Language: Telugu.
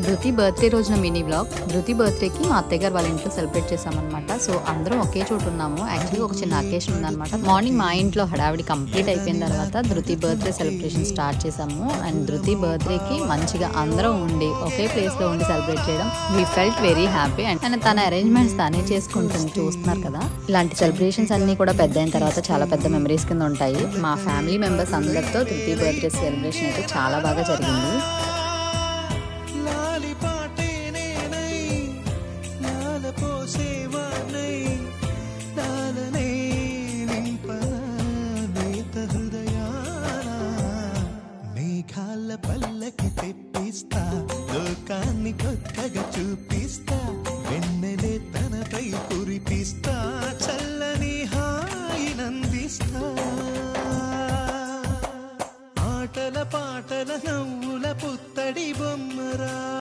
ధృతి బర్త్డే రోజున మినీ బ్లాగ్. ధృతి బర్త్డేకి మా అత్తయ్య గారు వాళ్ళ ఇంట్లో సెలబ్రేట్ చేసామన్నమాట. సో అందరం ఒకే చోటు ఉన్నాము. యాక్చువల్లీ ఒక చిన్న అకేషన్ ఉందన్నమాట. మార్నింగ్ మా ఇంట్లో హడావిడి కంప్లీట్ అయిపోయిన తర్వాత ధృతి బర్త్డే సెలబ్రేషన్ స్టార్ట్ చేసాము. అండ్ ధృతి బర్త్డేకి మంచిగా అందరం ఉండి ఒకే ప్లేస్లో ఉండి సెలబ్రేట్ చేయడం we felt very happy. And తన అరేంజ్మెంట్స్ తనే చేసుకుంటుంది, చూస్తున్నారు కదా. ఇలాంటి సెలబ్రేషన్స్ అన్నీ కూడా పెద్ద అయిన తర్వాత చాలా పెద్ద మెమరీస్ కింద ఉంటాయి. మా ఫ్యామిలీ మెంబర్స్ అందరితో ధృతి బర్త్డే సెలబ్రేషన్ అయితే చాలా బాగా జరిగింది. పల్లకి తెప్పిస్తా, లోకాన్ని కొత్తగా చూపిస్తా, వెన్నెలే తనపై కురిపిస్తా, చల్లని హాయినందిస్తా. ఆటల పాటల నవ్వుల పుత్తడి బొమ్మరా.